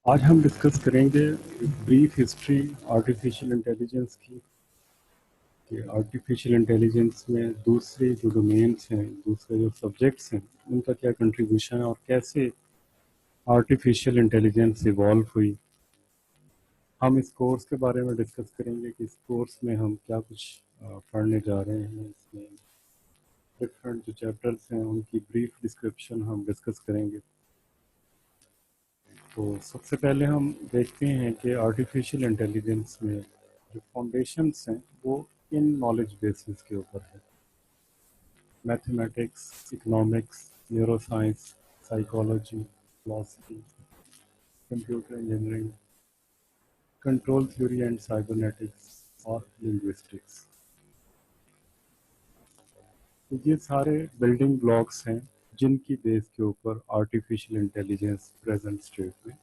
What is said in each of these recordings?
آج ہم ڈسکس کریں گے بریف ہسٹری آرٹیفیشیل انٹیلیجنس کی کہ آرٹیفیشیل انٹیلیجنس میں دوسرے جو ڈومینس ہیں دوسرے جو سبجیکٹس ہیں ان کا کیا کنٹریبیوشن ہے اور کیسے آرٹیفیشیل انٹیلیجنس ایوالو ہوئی. ہم اس کورس کے بارے میں ڈسکس کریں گے کہ اس کورس میں ہم کیا کچھ پڑھنے جا رہے ہیں. اس میں ڈفرینٹ جو چیپٹرس ہیں ان کی بریف ڈسکرپشن ہم ڈسکس کریں گے. تو سب سے پہلے ہم دیکھتے ہیں کہ آرٹیفیشیل انٹیلیجنس میں جو فاؤنڈیشنس ہیں وہ ان نالج بیسز کے اوپر ہے. Mathematics, economics, neuro science, psychology, philosophy, computer engineering, control theory and cybernetics اور لنگوسٹکس. تو یہ سارے بلڈنگ بلاکس ہیں جن کی بیس کے اوپر آرٹیفیشیل انٹیلیجنس پریزنٹ اسٹیٹ میں.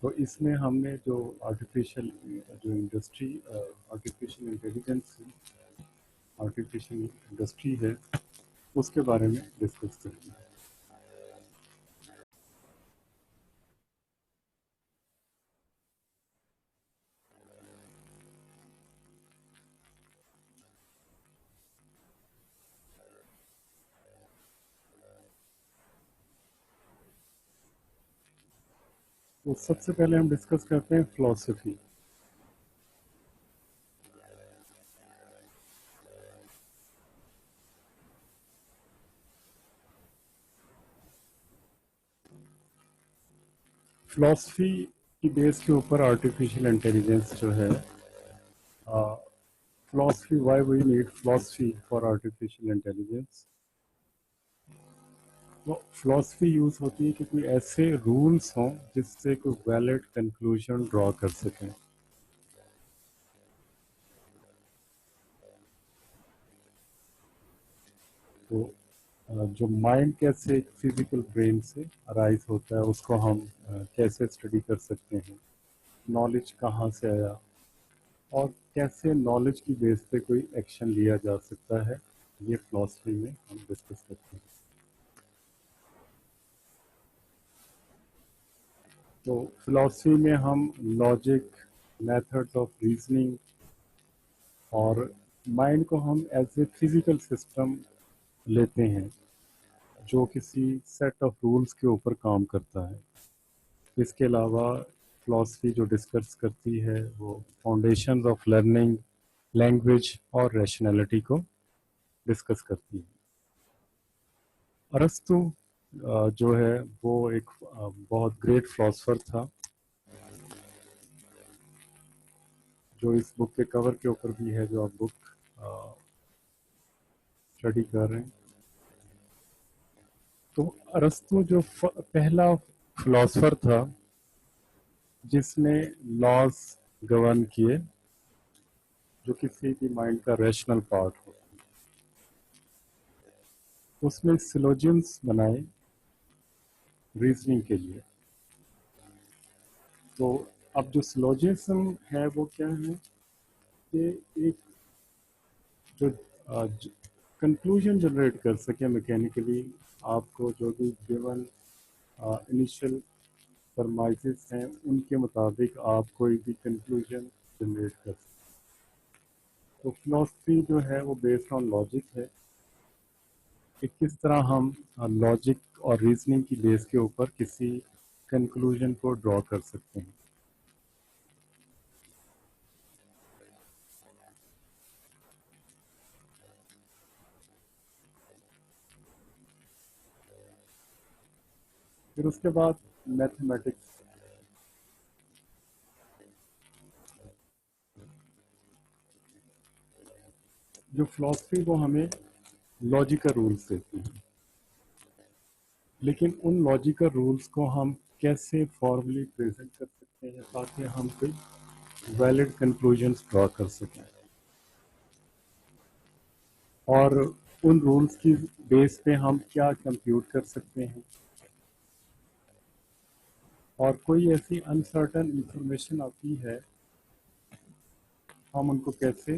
تو اس میں ہم نے جو آرٹیفیشیل انٹیلیجنس آرٹیفیشیل انڈسٹری ہے اس کے بارے میں ڈسکس کرتے ہیں. تو سب سے پہلے ہم ڈسکس کرتے ہیں فلاسفی. فلاسفی کی بیس کے اوپر آرٹیفیشیل انٹیلیجنس جو ہے philosophy why we need philosophy for artificial intelligence. وہ فلاسفی یوز ہوتی ہے کہ کوئی ایسے رولس ہوں جس سے کوئی ویلڈ کنکلوژن ڈرا کر سکیں. تو جو مائنڈ کیسے ایک فزیکل برین سے ارائز ہوتا ہے اس کو ہم کیسے اسٹڈی کر سکتے ہیں، نالج کہاں سے آیا اور کیسے نالج کی بیس پہ کوئی ایکشن لیا جا سکتا ہے، یہ فلاسفی میں ہم ڈسکس کرتے ہیں. تو فلاسفی میں ہم لاجک، میتھڈس آف ریزننگ اور مائنڈ کو ہم ایز اے فزیکل سسٹم لیتے ہیں جو کسی سیٹ آف رولز کے اوپر کام کرتا ہے. اس کے علاوہ فلاسفی جو ڈسکس کرتی ہے وہ فاؤنڈیشنز آف لرننگ، لینگویج اور ریشنلٹی کو ڈسکس کرتی ہے. ارسطو جو ہے وہ ایک بہت گریٹ فلاسفر تھا جو اس بک کے کور کے اوپر بھی ہے جو آپ بک اسٹڈی کر رہے ہیں. تو ارسطو جو پہلا فلاسفر تھا جس نے لاز گورن کیے جو کسی بھی مائنڈ کا ریشنل پارٹ ہو. اس نے سیلوجنس بنائے ریزننگ کے لیے. تو اب جو سیلوجزم ہے وہ کیا ہے کہ ایک جو کنکلوژن جنریٹ کر سکے میکینیکلی، آپ کو جو بھی گیون انیشیل فرمائزز ہیں ان کے مطابق آپ کوئی بھی کنکلوژن جنریٹ کر سکیں. تو فلاسفی جو ہے وہ بیسڈ آن لاجک ہے کہ کس طرح ہم لاجک اور ریزننگ کی بیس کے اوپر کسی کنکلوژن کو ڈرا کر سکتے ہیں. پھر اس کے بعد میتھمیٹکس. جو فلاسفی وہ ہمیں لاجیکل رولس دیتی ہیں، لیکن ان لاجیکل رولس کو ہم کیسے فارملی پریزنٹ کر سکتے ہیں تاکہ ہم کوئی ویلڈ کنکلوژنس ڈرا کر سکیں، اور ان رولس کی بیس پہ ہم کیا کمپیوٹ کر سکتے ہیں، اور کوئی ایسی انسرٹن انفارمیشن آتی ہے ہم ان کو کیسے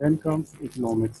Then comes economics.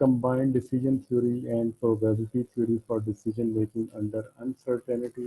combine decision theory and probability theory for decision making under uncertainty.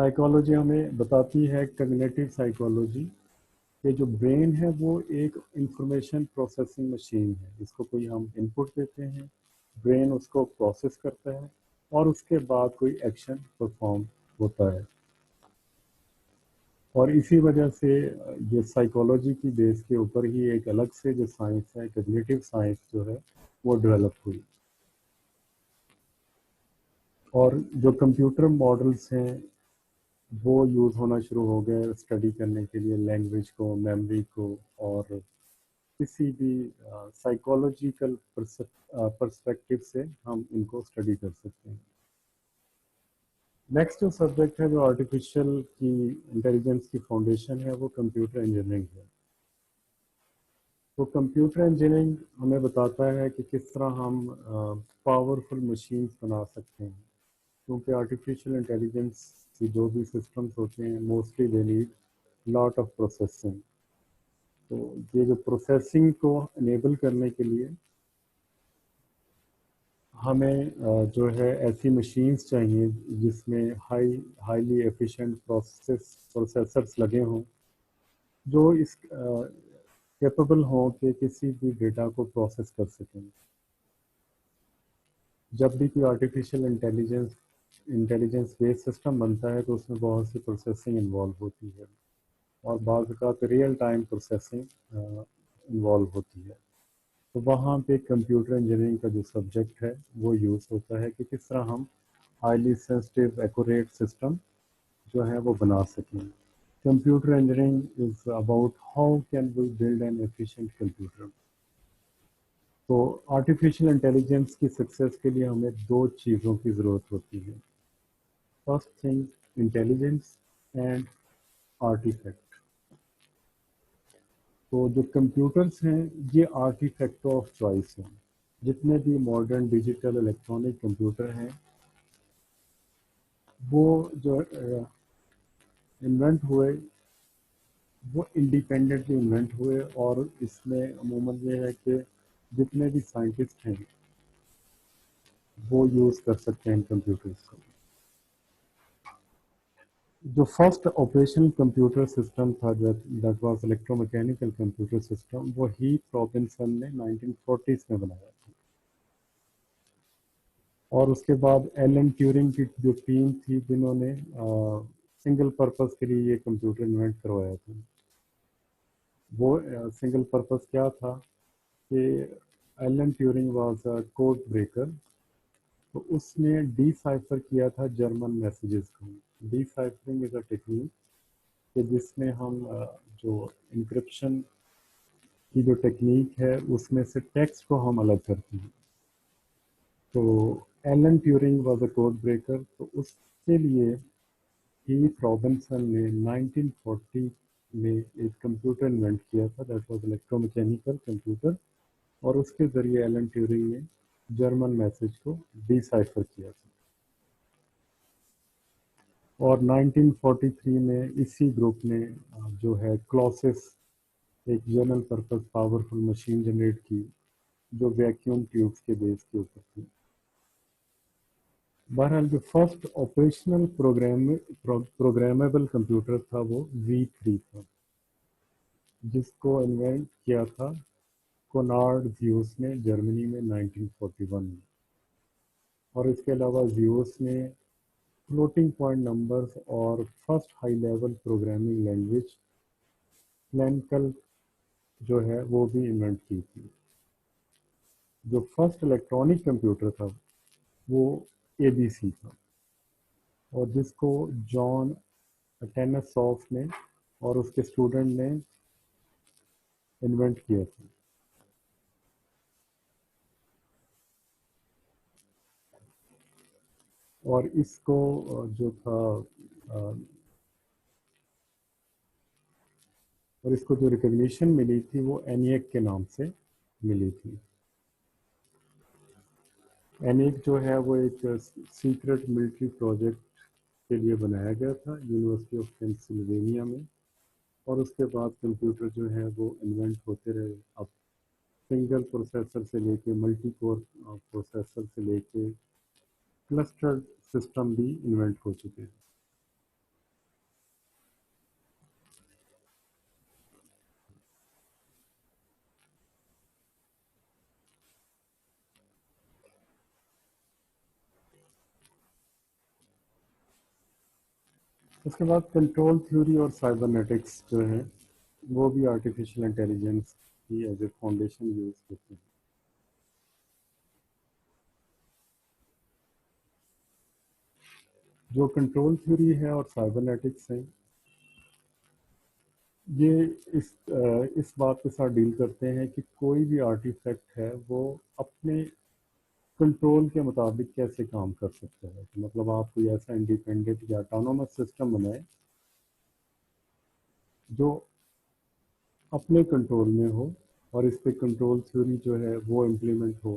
Psychology ہمیں بتاتی ہے کگنیٹو سائیکالوجی کہ جو برین ہے وہ ایک انفارمیشن پروسیسنگ مشین ہے. اس کو کوئی ہم انپٹ دیتے ہیں، برین اس کو پروسیس کرتا ہے اور اس کے بعد کوئی ایکشن پرفارم ہوتا ہے. اور اسی وجہ سے یہ سائیکالوجی کی بیس کے اوپر ہی ایک الگ سے جو سائنس ہے کگنیٹو سائنس جو ہے وہ ڈیولپ ہوئی. اور جو کمپیوٹر ماڈلس ہیں وہ یوز ہونا شروع ہو گئے اسٹڈی کرنے کے لیے لینگویج کو، میموری کو، اور کسی بھی سائیکالوجیکل پرسپیکٹو سے ہم ان کو اسٹڈی کر سکتے ہیں. نیکسٹ جو سبجیکٹ ہے جو آرٹیفیشیل کی انٹیلیجنس کی فاؤنڈیشن ہے وہ کمپیوٹر انجینئرنگ ہے. تو کمپیوٹر انجینئرنگ ہمیں بتاتا ہے کہ کس طرح ہم پاورفل مشینز بنا سکتے ہیں، کیونکہ آرٹیفیشیل انٹیلیجنس کی جو بھی سسٹمز ہوتے ہیں mostly they need lot of processing. تو یہ جو پروسیسنگ کو انیبل کرنے کے لیے ہمیں جو ہے ایسی مشینز چاہیے جس میں ہائیلی ایفیشینٹ پروسیسرس لگے ہوں جو اس کیپیبل ہوں کہ کسی بھی ڈیٹا کو پروسیس کر سکیں. جب بھی کوئی آرٹیفیشیل انٹیلیجنس بیس سسٹم بنتا ہے تو اس میں بہت سی پروسیسنگ انوالو ہوتی ہے اور بعض اوقات ریئل ٹائم پروسیسنگ انوالو ہوتی ہے. تو وہاں پہ کمپیوٹر انجینئرنگ کا جو سبجیکٹ ہے وہ یوز ہوتا ہے کہ کس طرح ہم ہائیلی سینسٹیو ایکوریٹ سسٹم جو ہے وہ بنا سکیں. Computer engineering is about how can we build an efficient computer. تو آرٹیفیشیل انٹیلیجنس کی سکسیس کے لیے ہمیں دو چیزوں کی ضرورت ہوتی ہے. First thing intelligence and artifact. تو جو کمپیوٹرس ہیں یہ آرٹیفیکٹ آف چوائس ہیں. جتنے بھی ماڈرن ڈیجیٹل الیکٹرانک کمپیوٹر ہیں وہ جو انوینٹ ہوئے وہ انڈیپینڈنٹلی انوینٹ ہوئے اور اس میں عموماً یہ ہے کہ جتنے بھی سائنٹسٹ ہیں وہ یوز کر سکتے ہیں کمپیوٹرس کو. جو فرسٹ آپریشنل کمپیوٹر سسٹم تھا that was electro mechanical computer system وہ ہیتھ رابنسن نے 1940s میں بنایا تھا. اور اس کے بعد ایلن ٹیورنگ کی جو ٹیم تھی جنہوں نے سنگل پرپز کے لیے یہ کمپیوٹر انوینٹ کروایا تھا. وہ سنگل پرپز کیا تھا کہ Alan Turing was a code breaker. تو اس نے ڈی سائفر کیا تھا جرمن میسیجز کو. Deciphering is a technique کہ جس میں ہم جو انکرپشن کی جو ٹیکنیک ہے اس میں سے ٹیکسٹ کو ہم الگ کرتے ہیں. تو Alan Turing was a code breaker. تو اس کے لیے ہیتھ رابنسن نے 1940 میں ایک کمپیوٹر انوینٹ کیا تھا that was electro mechanical computer. اور اس کے ذریعے ایلن ٹیورنگ نے جرمن میسیج کو ڈی سائفر کیا تھا. اور 1943 میں اسی گروپ نے جو ہے کلاسس ایک general purpose powerful machine generate کی جو ویکیوم ٹیوبس کے بیس کے اوپر تھی. بہرحال جو فرسٹ آپریشنل پروگرامیبل کمپیوٹر تھا وہ V3 تھا جس کو انوینٹ کیا تھا کونارڈ زیوس نے جرمنی میں 1941 میں. اور اس کے علاوہ زیوس نے فلوٹنگ پوائنٹ نمبرز اور first high level programming language Plankalkul جو ہے وہ بھی انوینٹ کی تھی. جو فرسٹ الیکٹرانک کمپیوٹر تھا وہ ABC تھا اور جس کو جان ٹینسوف نے اور اس کے اسٹوڈنٹ نے انوینٹ کیا تھا. اور اس کو جو تھا اور اس کو جو ریکگنیشن ملی تھی وہ ENIAC کے نام سے ملی تھی. ENIAC جو ہے وہ ایک سیکرٹ ملٹری پروجیکٹ کے لیے بنایا گیا تھا یونیورسٹی آف پینسلوینیا میں. اور اس کے بعد کمپیوٹر جو ہے وہ انوینٹ ہوتے رہے. اب سنگل پروسیسر سے لے کے ملٹی کور پروسیسر سے لے کے کلسٹر سسٹم بھی انوینٹ ہو چکے ہیں. اس کے بعد کنٹرول تھیوری اور سائبرنیٹکس جو ہے وہ بھی آرٹیفیشیل انٹیلیجنس کی ایز اے فاؤنڈیشن یوز ہوتی ہے. جو کنٹرول تھیوری ہے اور سائبرنیٹکس ہے یہ اس بات کے ساتھ ڈیل کرتے ہیں کہ کوئی بھی آرٹیفیکٹ ہے وہ اپنے کنٹرول کے مطابق کیسے کام کر سکتا ہے. مطلب آپ کوئی ایسا انڈیپینڈنٹ یا آٹونومس سسٹم بنائے جو اپنے کنٹرول میں ہو اور اس پہ کنٹرول تھیوری جو ہے وہ امپلیمنٹ ہو.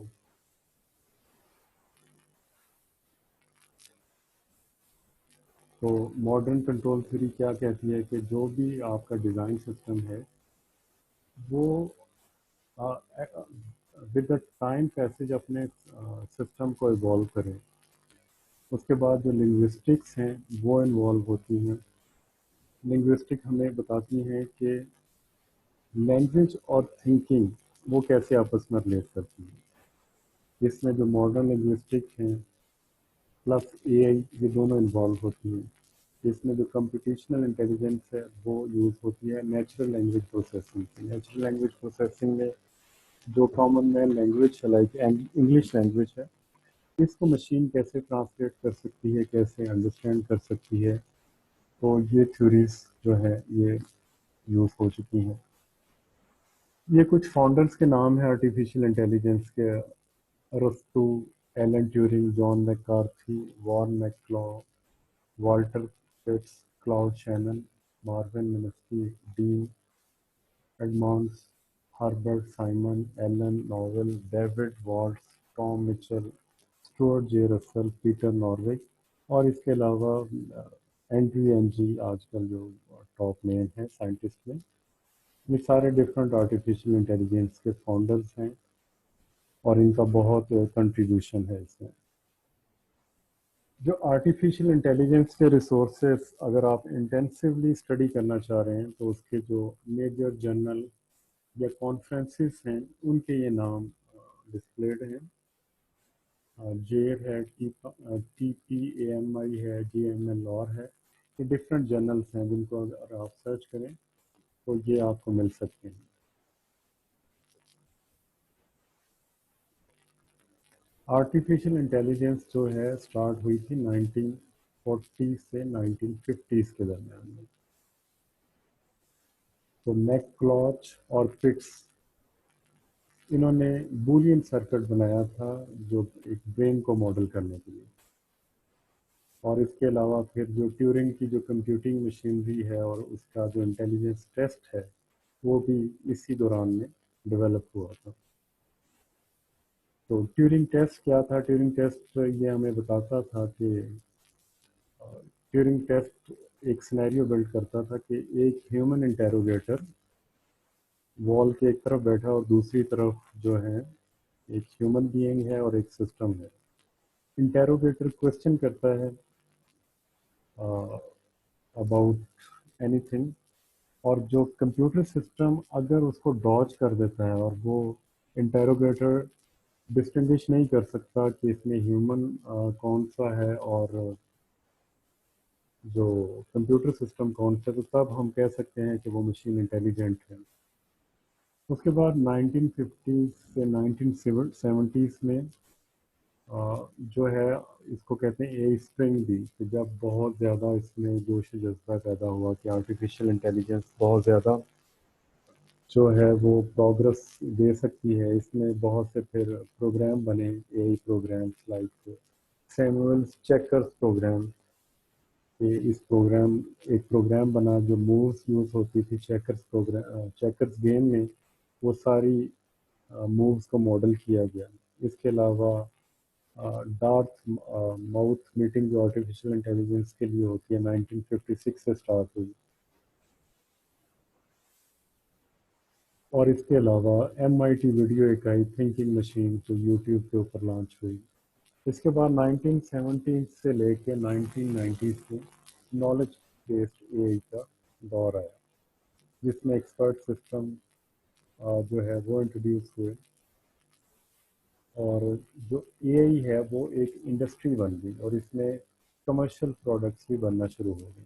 تو ماڈرن کنٹرول تھیوری کیا کہتی ہے کہ جو بھی آپ کا ڈیزائن سسٹم ہے وہ ود دا ٹائم پیسج اپنے سسٹم کو ایوالو کرے. اس کے بعد جو لنگوسٹکس ہیں وہ انوالو ہوتی ہیں. لنگوسٹک ہمیں بتاتی ہیں کہ لینگویج اور تھنکنگ وہ کیسے آپس میں ریلیٹ کرتی ہیں. اس میں جو ماڈرن لنگوسٹک ہیں پلس اے آئی یہ دونوں انوالو ہوتی ہیں. اس میں جو کمپٹیشنل انٹیلیجنس ہے وہ یوز ہوتی ہے نیچرل لینگویج پروسیسنگ کی. نیچرل لینگویج پروسیسنگ میں جو کامن مین لینگویج ہے لائک انگلش لینگویج ہے اس کو مشین کیسے ٹرانسلیٹ کر سکتی ہے کیسے انڈرسٹینڈ کر سکتی ہے. تو یہ تھیوریز جو ہے یہ یوز ہو چکی ہیں. یہ کچھ فاؤنڈرز کے نام ہیں آرٹیفیشیل انٹیلیجنس کے: ارسطو، Alan Turing, John McCarthy, Warren McCulloch, Walter Pitts, Claude Shannon, Marvin Minsky, Dean Edmonds, Herbert Simon, Allen Newell, David Waltz, Tom Mitchell, Stuart J Russell, Peter ناروک اور اس کے علاوہ اینڈریو این جی آج کل جو top نیم ہیں scientist میں. یہ سارے ڈفرینٹ آرٹیفیشیل انٹیلیجنس کے فاؤنڈرز ہیں اور ان کا بہت کنٹریبیوشن ہے اس میں. جو آرٹیفیشیل انٹیلیجنس کے ریسورسز اگر آپ انٹینسولی اسٹڈی کرنا چاہ رہے ہیں تو اس کے جو میجر جرنل یا کانفرنسز ہیں ان کے یہ نام ڈسپلیڈ ہیں. جیئر ہے، ٹی پی اے ایم آئی ہے، جی ایم ایل آر ہے. یہ ڈفرینٹ جرنلس ہیں جن کو اگر آپ سرچ کریں تو یہ آپ کو مل سکتے ہیں. آرٹیفیشیل انٹیلیجنس جو ہے اسٹارٹ ہوئی تھی 1940 سے 1950 کے درمیان میں. تو میک کلاچ اور پٹس انہوں نے بولین سرکٹ بنایا تھا جو ایک برین کو ماڈل کرنے کے لیے. اور اس کے علاوہ پھر جو ٹیورنگ کی جو کمپیوٹنگ مشینری ہے اور اس کا جو انٹیلیجنس ٹیسٹ ہے وہ بھی اسی دوران میں ڈیولپ ہوا تھا. تو ٹیورنگ ٹیسٹ کیا تھا؟ ٹیورنگ ٹیسٹ یہ ہمیں بتاتا تھا کہ ٹیورنگ ٹیسٹ ایک سینیریو بلڈ کرتا تھا کہ ایک ہیومن انٹیروگیٹر وال کے ایک طرف بیٹھا اور دوسری طرف جو ہے ایک ہیومن بینگ ہے اور ایک سسٹم ہے. انٹیروگیٹر کوشچن کرتا ہے اباؤٹ اینی تھنگ اور جو کمپیوٹر سسٹم اگر اس کو ڈاج کر دیتا ہے اور وہ انٹیروگیٹر ڈسٹنگوش نہیں کر سکتا کہ اس میں ہیومن کون سا ہے اور جو کمپیوٹر سسٹم کون سا ہے تو تب ہم کہہ سکتے ہیں کہ وہ مشین انٹیلیجنٹ ہے. اس کے بعد 1950 سے 1970 میں جو ہے اس کو کہتے ہیں اے اسپرنگ بھی، کہ جب بہت زیادہ اس میں جوش و جذبہ پیدا ہوا کہ آرٹیفیشیل انٹیلیجنس بہت زیادہ جو ہے وہ پروگرس دے سکتی ہے. اس میں بہت سے پھر پروگرام بنے اے آئی پروگرامس لائک سیموئلس چیکرز پروگرام. کہ اس پروگرام ایک پروگرام بنا جو مووز یوز ہوتی تھی چیکرز پروگرام چیکرز گیم میں وہ ساری مووز کو ماڈل کیا گیا. اس کے علاوہ ڈارتھ ماؤتھ میٹنگ جو آرٹیفیشیل انٹیلیجنس کے لیے ہوتی ہے 1956 سے اسٹارٹ ہوئی. اور اس کے علاوہ ایم آئی ٹی ویڈیو اکائی تھنکنگ مشین جو یوٹیوب کے اوپر لانچ ہوئی. اس کے بعد 1970 سے لے کے 1990 میں نالج بیسڈ اے آئی کا دور آیا جس میں ایکسپرٹ سسٹم جو ہے وہ انٹروڈیوس ہوئے اور جو اے آئی ہے وہ ایک انڈسٹری بن گئی اور اس میں کمرشل پروڈکٹس بھی بننا شروع ہو گئے.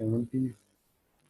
70s